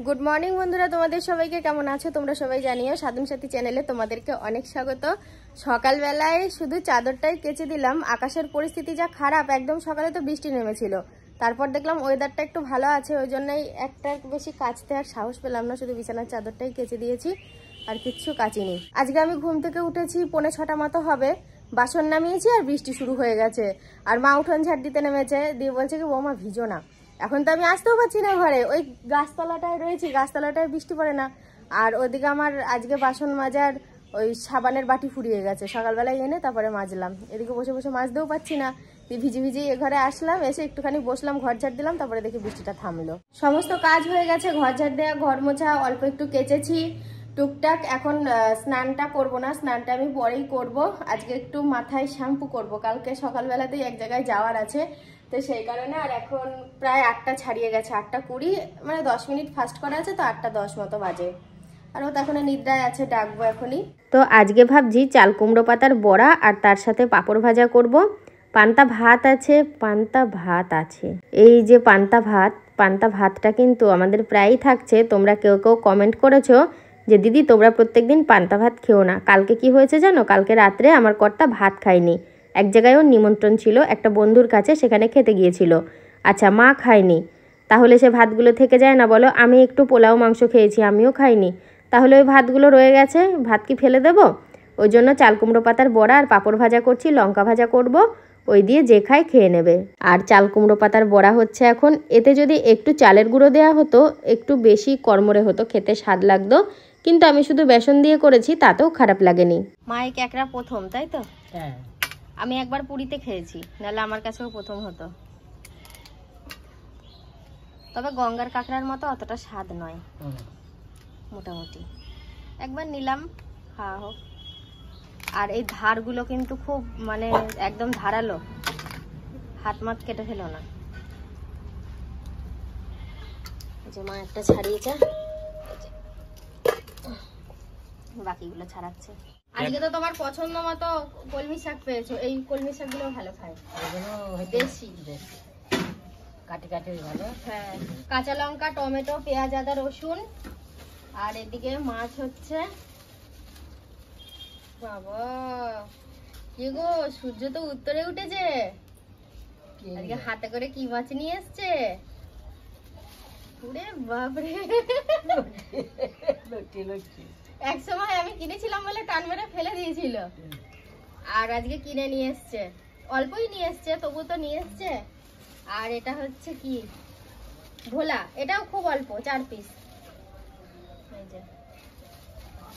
Good morning বন্ধুরা, তোমাদের সবাইকে কেমন আছো তোমরা সবাই জানিও। সাধন সাথী চ্যানেলে তোমাদেরকে অনেক স্বাগত। সকালবেলায় শুধু চাদরটাই কেচে দিলাম। আকাশের পরিস্থিতি যা খারাপ, একদম সকালে তো বৃষ্টি নেমেছিল, তারপর দেখলাম ওয়েদারটা একটু ভালো আছে, ওই জন্যই একটা বেশি কাচতে আর সাহস পেলাম না, শুধু বিছানার চাদরটাই কেচে দিয়েছি, আর কিচ্ছু কাচিনি। আজকে আমি ঘুম থেকে উঠেছি 5:45 মতো হবে, বাসন নামিয়েছি আর বৃষ্টি শুরু হয়ে গেছে। আর মা উঠোন ঝাড় দিতে নেমেছে, দিয়ে বলছে কি বৌমা ভিজো না। এখন তো আমি আসতেও পারছি না ঘরে, ওই গাছতলাটায় রয়েছি, গাছতলাটায় বৃষ্টি পড়ে না। আর ওদিকে আমার আজকে বাসন মাজার ওই সাবানের বাটি ফুরিয়ে গেছে, সকালবেলায় এনে তারপরে মাজলাম, এদিকে বসে বসে মাজতেও পারছি না। ভিজে ভিজে এ ঘরে আসলাম, এসে একটুখানি বসলাম, ঘর ঝাড় দিলাম, তারপরে দেখি বৃষ্টিটা থামলো। সমস্ত কাজ হয়ে গেছে, ঘর ঝাড় দেওয়া, ঘর মোছা, অল্প একটু কেচেছি টুকটাক। এখন স্নানটা করব না, স্নানটা আমি পরেই করব। আজকে একটু মাথায় শ্যাম্পু করব, কালকে সকালবেলাতেই এক জায়গায় যাওয়ার আছে, তো সেই কারণে। আর এখন প্রায় 8টা ছাড়িয়ে গেছে, 8:20, মানে 10 মিনিট ফাস্ট করা আছে, তো 8:10 মতো বাজে। আর ও তো এখন নিদ্রায় আছে, ডাকবো এখনই। তো আজকে ভাবছি চাল কুমড়ো পাতার বড়া আর তার সাথে পাঁপড় ভাজা করব। পান্তা ভাত আছে, পান্তা ভাত আছে, এই যে পান্তা ভাতটা কিন্তু আমাদের প্রায়ই থাকছে। তোমরা কেউ কেউ কমেন্ট করেছো যে দিদি তোমরা প্রত্যেকদিন পান্তা ভাত খেও না। কালকে কি হয়েছে জানো, কালকে রাত্রে আমার কর্তা ভাত খায়নি, এক জায়গায় ওর নিমন্ত্রণ ছিল একটা বন্ধুর কাছে, সেখানে খেতে গিয়েছিল। আচ্ছা, মা খায়নি, তাহলে সে ভাতগুলো থেকে যায় না বলো? আমি একটু পোলাও মাংস খেয়েছি, আমিও খাইনি, তাহলে ওই ভাতগুলো রয়ে গেছে, ভাত কি ফেলে দেবো? ওই জন্য চাল কুমড়ো পাতার বড়া আর পাঁপড় ভাজা করছি, লঙ্কা ভাজা করব, ওই দিয়ে যে খায় খেয়ে নেবে। আর চাল কুমড়ো পাতার বড়া হচ্ছে এখন, এতে যদি একটু চালের গুঁড়ো দেওয়া হতো একটু বেশি কড়মড়ে হতো, খেতে স্বাদ লাগতো, কিন্তু আমি শুধু বেসন দিয়ে করেছি, তাতেও খারাপ লাগেনি। মা এই ক্যাকড়া প্রথম, তাই তো? হ্যাঁ, আমি একবার পুরীতে খেয়েছি, নাহলে আমার কাছেও প্রথম হতো। তবে গঙ্গার কাঁকড়ার মতো অতটা স্বাদ নয়, মোটামুটি। একবার নিলাম, খাওয়া হোক। আর এই ধারগুলো কিন্তু খুব মানে একদম ধারালো, হাত মাত কেটে ফেলো না। যে মা একটা ছাড়িয়েছে, বাকিগুলো ছাড়াচ্ছে। আজকে তো তোমার পছন্দ মতো কলমি শাক পেয়েছো, এই কলমি শাকগুলো ভালো খায়, দেশি কাটি কাটি ভালো। হ্যাঁ, কাঁচা লঙ্কা, টমেটো, পেঁয়াজ, আদা, রসুন। আর এদিকে মাছ হচ্ছে। বাবা কি গো, সূর্য তো উত্তরে উঠেছে, আজকে হাতে করে কি মাছ নিয়ে এসছে? ওরে বাপরে, এক সময় আমি কিনেছিলাম বলে টান মেরে ফেলে দিয়েছিল, আর আজকে কিনে নিয়ে এসছে। অল্পই নিয়ে এসছে, তবু তো নিয়ে এসছে। আর এটা হচ্ছে কি, ভোলা, এটাও খুব অল্প, 4 পিস।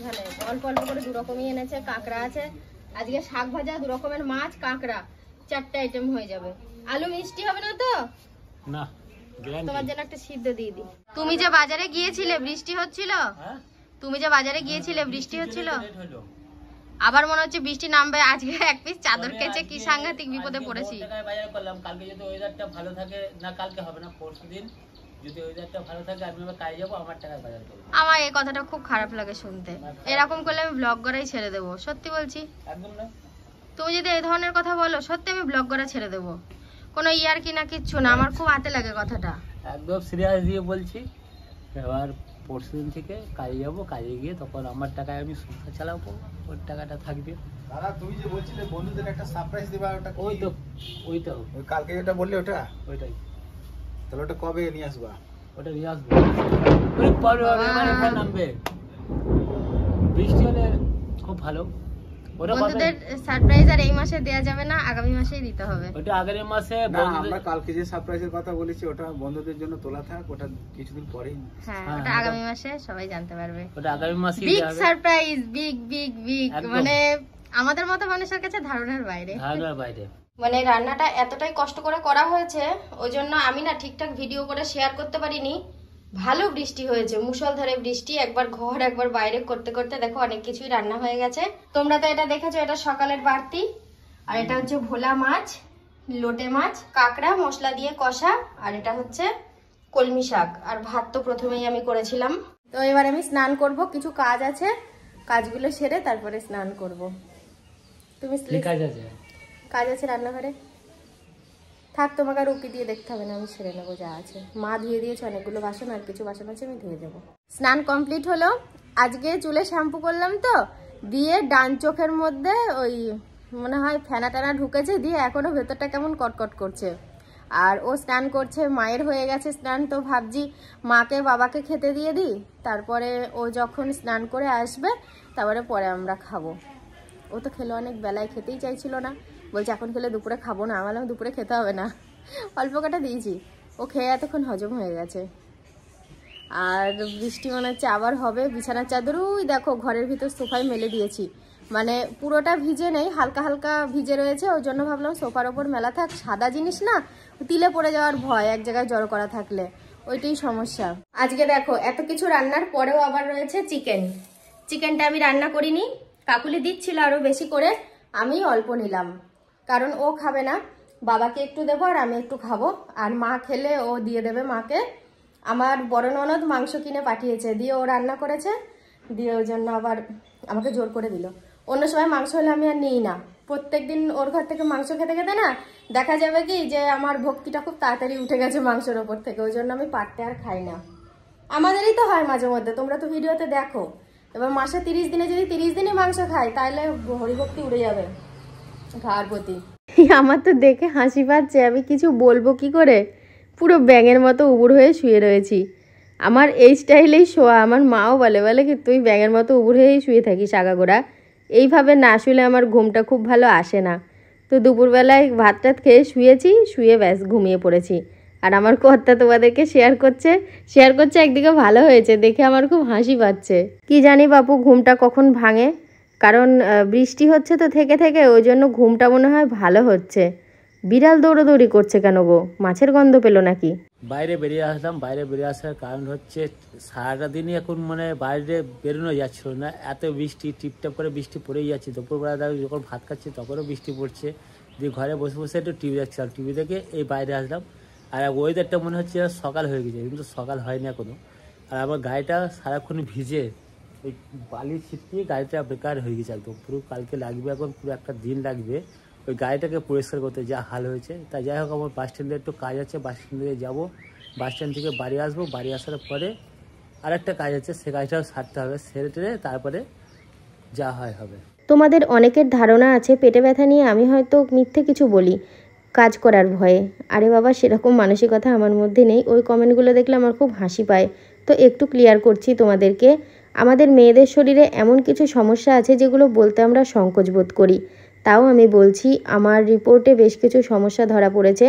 ভালো, অল্প অল্প করে 2 রকমই এনেছে। কাঁকড়া আছে আজকে, শাক ভাজা, 2 রকমের মাছ, কাঁকড়া, 4টে আইটেম হয়ে যাবে। আলু মিষ্টি হবে না তো? না, তোমার জন্য একটা সিদ্ধ দিয়ে দিই। তুমি যে বাজারে গিয়েছিলে বৃষ্টি হচ্ছিল, তুমি যে বাজারে গিয়েছিলে বৃষ্টি হচ্ছিল, আবার মনে হচ্ছে বৃষ্টি নামবে। আজকে 1 পিস চাদর কেচে কি সাংঘাতিক বিপদে পড়েছি। বাজার করলাম, কালকে যদি ওয়েদারটা ভালো থাকে, না কালকে হবে না, পরশুদিন যদি ওয়েদারটা ভালো থাকে আমি আবার কাজে যাবো, আমার টাকায় বাজার করব। আমার এই কথাটা খুব খারাপ লাগে শুনতে, এরকম করলে আমি ব্লগ করাই ছেড়ে দেবো, সত্যি বলছি। একদম না, তুমি যদি এই ধরনের কথা বলো, সত্যি আমি ব্লগ করা ছেড়ে দেবো, কোনো ইয়ার কি না কিচ্ছু না, আমার খুব আতে লাগে কথাটা, একদম সিরিয়াস দিয়ে বলছি। এবার পরশুদিন থেকে কাজে যাবো, কাজে গিয়ে তখন আমার টাকায় আমি সংসার চালাবো, ওর টাকাটা থাকবে। দাদা তুমি যে বলছিলে বন্ধুদের একটা সারপ্রাইজ দিবা, ওটা ওই তো ওই কালকে যেটা বললে ওটা, ওইটাই। তাহলে ওটা কবে নিয়ে আসবা? ওটা নিয়ে আসবো ওই পরে নামবে, বৃষ্টি হলে খুব ভালো। বন্ধুদের সারপ্রাইজ আর এই মাসে দেয়া যাবে না, আগামী মাসেই দিতে হবে। ওটা আগামী মাসে, আমরা কালকে যে সারপ্রাইজের কথা বলেছি ওটা বন্ধুদের জন্য তোলা থাক, ওটা কিছুদিন পরেই। হ্যাঁ, ওটা আগামী মাসে সবাই জানতে পারবে, ওটা আগামী মাসে big surprise, big big big, মানে আমাদের মতো মানুষের কাছে ধারণার বাইরে, ধারণার বাইরে। মানে রান্নাটা এতটাই কষ্ট করে করা হয়েছে, ওই জন্য আমি না ঠিকঠাক ভিডিও করে শেয়ার করতে পারিনি। ভালো বৃষ্টি হয়েছে, মুষলধারে বৃষ্টি, একবার ঘর একবার বাইরে করতে করতে দেখো অনেক কিছুই রান্না হয়ে গেছে। তোমরা তো এটা দেখেছো, এটা সকালের বাড়তি। আর এটা হচ্ছে ভোলা মাছ, লোটে মাছ, কাঁকড়া মশলা দিয়ে কষা, আর এটা হচ্ছে কলমি শাক। আর ভাত তো প্রথমেই আমি করেছিলাম। তো এবার আমি স্নান করব, কিছু কাজ আছে, কাজগুলো সেরে তারপরে স্নান করব। তুমি কাজ আছে রান্নাঘরে? থাক, তোমাকে আর উকি দিয়ে দেখতে হবে না, আমি সেরে নেবো যা আছে। মা ধুয়ে দিয়েছে অনেকগুলো বাসন, আর কিছু বাসন আছে আমি ধুয়ে দেবো। স্নান কমপ্লিট হলো। আজকে চুলে শ্যাম্পু করলাম তো, দিয়ে ডান চোখের মধ্যে ওই মনে হয় ফেনা টানা ঢুকেছে, দিয়ে এখনো ভেতরটা কেমন কটকট করছে। আর ও স্নান করছে, মায়ের হয়ে গেছে স্নান, তো ভাবছি মাকে বাবাকে খেতে দিয়ে দিই, তারপরে ও যখন স্নান করে আসবে পরে আমরা খাবো। ও তো খেলো অনেক বেলায়, খেতেই চাইছিল না, বলছে এখন খেলে দুপুরে খাবো না। আমার দুপুরে খেতে হবে না, অল্প কটা দিয়েছি, ও খেয়ে এতক্ষণ হজম হয়ে গেছে। আর বৃষ্টি মনে হচ্ছে আবার হবে। বিছানার চাদর ওই দেখো ঘরের ভিতর সোফায় মেলে দিয়েছি, মানে পুরোটা ভিজে নেই, হালকা হালকা ভিজে রয়েছে, ওই জন্য ভাবলাম সোফার ওপর মেলা থাক। সাদা জিনিস না, তিলে পড়ে যাওয়ার ভয় এক জায়গায় জড়ো করা থাকলে, ওইটাই সমস্যা। আজকে দেখো এত কিছু রান্নার পরেও আবার রয়েছে চিকেন। চিকেনটা আমি রান্না করিনি, কাকুলি দিচ্ছিল আরো বেশি করে, আমি অল্প নিলাম, কারণ ও খাবে না, বাবাকে একটু দেবো আর আমি একটু খাবো, আর মা খেলে ও দিয়ে দেবে মাকে। আমার বড় ননদ মাংস কিনে পাঠিয়েছে, দিয়ে ও রান্না করেছে, দিয়ে ওই জন্য আবার আমাকে জোর করে দিল। অন্য সময় মাংস হলে আমি আর নিই না, প্রত্যেকদিন ওর ঘর থেকে মাংস খেতে খেতে না দেখা যাবে কি যে আমার ভক্তিটা খুব তাড়াতাড়ি উঠে গেছে মাংসের ওপর থেকে, ওই জন্য আমি পারতে আর খাই না। আমাদেরই তো হয় মাঝে মধ্যে, তোমরা তো ভিডিওতে দেখো। এবার মাসে 30 দিনে যদি 30 দিনই মাংস খাই, তাহলে হরিভক্তি উড়ে যাবে খাওয়ার প্রতি। আমার তো দেখে হাসি পাচ্ছে, আমি কিছু বলবো কি করে, পুরো ব্যাঙের মতো উবুড় হয়ে শুয়ে রয়েছি। আমার এই স্টাইলেই শোয়া, আমার মাও বলে কি তুই ব্যাঙের মতো উবুড় হয়েই শুয়ে থাকিস আগাগোড়া, এইভাবে না শুলে আমার ঘুমটা খুব ভালো আসে না। তো দুপুরবেলায় ভাত টাত খেয়ে শুয়েছি, শুয়ে ব্যাস ঘুমিয়ে পড়েছি। আর আমার কর্তা তোমাদেরকে শেয়ার করছে একদিকে ভালো হয়েছে দেখে আমার খুব হাসি পাচ্ছে। কি জানি বাপু ঘুমটা কখন ভাঙে, কারণ বৃষ্টি হচ্ছে তো থেকে থেকে, ওই জন্য ঘুমটা মনে হয় ভালো হচ্ছে। বিড়াল দৌড়োদৌড়ি করছে কেন গো, মাছের গন্ধ পেলো নাকি? বাইরে বেরিয়ে আসলাম। বাইরে বেরিয়ে আসার কারণ হচ্ছে সারাটা দিনই এখন মানে বাইরে বেরোনো যাচ্ছিল না, এত বৃষ্টি, টিপটাপ করে বৃষ্টি পড়েই যাচ্ছে। দুপুরবেলা যখন ভাত খাচ্ছি তখনও বৃষ্টি পড়ছে, দিয়ে ঘরে বসে বসে একটু টিভি দেখছিলাম, টিভি দেখে এই বাইরে আসলাম। আর ওয়েদারটা মনে হচ্ছে সকাল হয়ে গেছে, কিন্তু সকাল হয়নি এখনো। আর আমার গাড়িটা সারাক্ষণ ভিজে, ওই বালি ছিটকিয়ে গাড়িটা বেকার হয়ে গেছে একদম পুরো। কালকে লাগবে, এখন পুরো একটা দিন লাগবে ওই গাড়িটাকে পরিষ্কার করতে, যা হাল হয়েছে। তাই যাই হোক, আমার বাস স্ট্যান্ডে একটু কাজ আছে, বাস স্ট্যান্ডে যাবো, বাস স্ট্যান্ড থেকে বাড়ি আসবো, বাড়ি আসার পরে আরেকটা কাজ আছে, সে কাজটাও সারতে হবে, সেরে টেরে তারপরে যা হয় হবে। তোমাদের অনেকের ধারণা আছে পেটে ব্যথা নিয়ে আমি হয়তো মিথ্যে কিছু বলি কাজ করার ভয়ে। আরে বাবা, সেরকম মানসিকতা আমার মধ্যে নেই। ওই কমেন্টগুলো দেখলে আমার খুব হাসি পায়, তো একটু ক্লিয়ার করছি তোমাদেরকে। আমাদের মেয়েদের শরীরে এমন কিছু সমস্যা আছে যেগুলো বলতে আমরা সংকোচ বোধ করি, তাও আমি বলছি। আমার রিপোর্টে বেশ কিছু সমস্যা ধরা পড়েছে।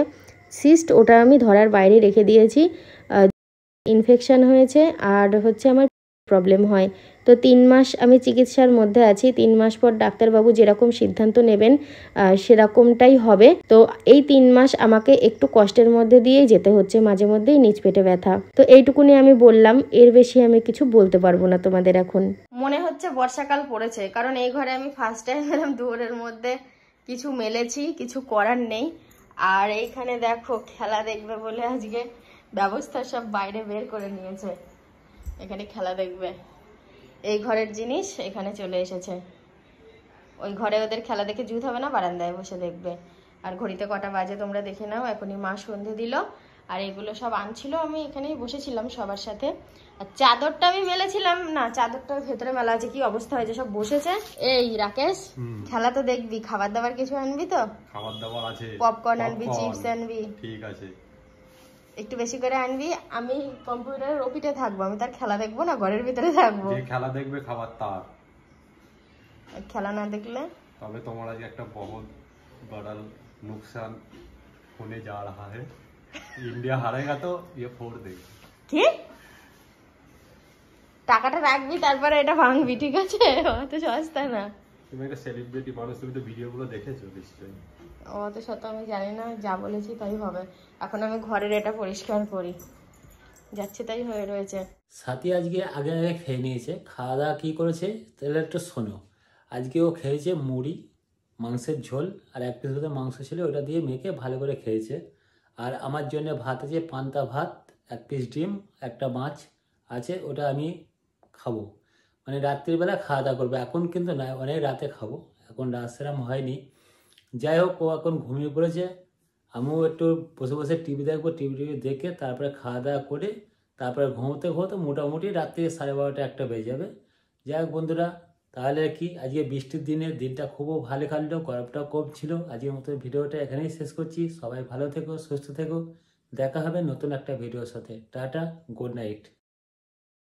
সিস্ট, ওটা আমি ধরার বাইরে রেখে দিয়েছি। ইনফেকশান হয়েছে, আর হচ্ছে আমার প্রবলেম হয়। তো 3 মাস আমি চিকিৎসার মধ্যে আছি। 3 মাস পর ডাক্তারবাবু যেরকম সিদ্ধান্ত নেবেন সেরকমটাই হবে। তো এই 3 মাস আমাকে একটু কষ্টের মধ্যে দিয়েই যেতে হচ্ছে, মাঝে মধ্যেই নিচ পেটে ব্যথা। তো এইটুকুনি আমি বললাম, এর বেশি আমি কিছু বলতে পারবো না তোমাদের এখন। মনে হচ্ছে বর্ষাকাল পড়েছে, কারণ এই ঘরে আমি ফার্স্ট টাইম এলাম, দুয়ারের মধ্যে কিছু মেলেছি, কিছু করার নেই। আর এইখানে দেখো খেলা দেখবে বলে আজকে ব্যবস্থা সব বাইরে বের করে নিয়েছে, এখানে খেলা দেখবে। এই ঘরের জিনিস এখানে চলে এসেছে, ওই ঘরে ওদের খেলা দেখে জুত হবে না, বারান্দায় বসে দেখবে। আর ঘড়িতে কটা বাজে তোমরা দেখে নাও, এখনই মা সন্ধে দিল। আর এগুলো সব আনছিল, আমি এখানেই বসেছিলাম সবার সাথে। আর চাদরটা আমি মেলেছিলাম না, চাদরটা ভেতরে মেলা আছে, কি অবস্থা হয়েছে, সব বসেছে। এই রাকেশ, খেলা তো দেখবি, খাবার দাবার কিছু আনবি তো? খাবার দাবার আছে, পপকর্ন আনবি, চিপস আনবি, ঠিক আছে, একটু বেশি করে আনবি। আমি কম্পিউটারের ওপিটে থাকবো, আমি তার খেলা দেখবো না, ঘরের ভিতরে থাকবো। যে খেলা দেখবে খাবার তার, খেলা না দেখলে তবে তোমার আজকে একটা বহুত बड़ा नुकसान होने जा रहा है। इंडिया हारेगा तो ये फोड़ देगा। কি টাকাটা রাখবি, তারপরে এটা ভাঙবি, ঠিক আছে? অত সস্তা না। তুমি একটা সেলিব্রিটি মানুষ, তুমি তো ভিডিওগুলো দেখেছো নিশ্চয়ই। অত শত আমি জানি না, যা বলেছি তাই হবে। এখন আমি ঘরের এটা পরিষ্কার করি, যাচ্ছে তাই হয়ে রয়েছে। সাথী আজকে আগে আগে খেয়ে নিয়েছে। খাওয়া দাওয়া কী করেছে তাহলে একটু শোনো। আজকে ও খেয়েছে মুড়ি, মাংসের ঝোল, আর এক পিস মতো মাংস ছিল, ওটা দিয়ে মেখে ভালো করে খেয়েছে। আর আমার জন্য ভাত আছে, পান্তা ভাত, 1 পিস ডিম, একটা মাছ আছে, ওটা আমি খাবো। মানে রাত্রিবেলা খাওয়া দাওয়া করবো, এখন কিন্তু না, অনেক রাতে খাবো, এখন রাত সেরম হয়নি। যাই হোক, ও এখন ঘুমিয়ে পড়েছে, আমিও একটু বসে বসে টিভি দেখবো, টিভি দেখে তারপরে খাওয়া দাওয়া করে তারপরে ঘুমোতে ঘুমোতে মোটামুটি রাত্রি 12:30 1টা বেজে যাবে। যাই হোক বন্ধুরা, তাহলে কি আজকে বৃষ্টির দিনে দিনটা খুবও ভালো কাটলো, গরমটাও কম ছিল। আজকের মতো ভিডিওটা এখানেই শেষ করছি। সবাই ভালো থেকো, সুস্থ থেকো। দেখা হবে নতুন একটা ভিডিওর সাথে। Tata, good night.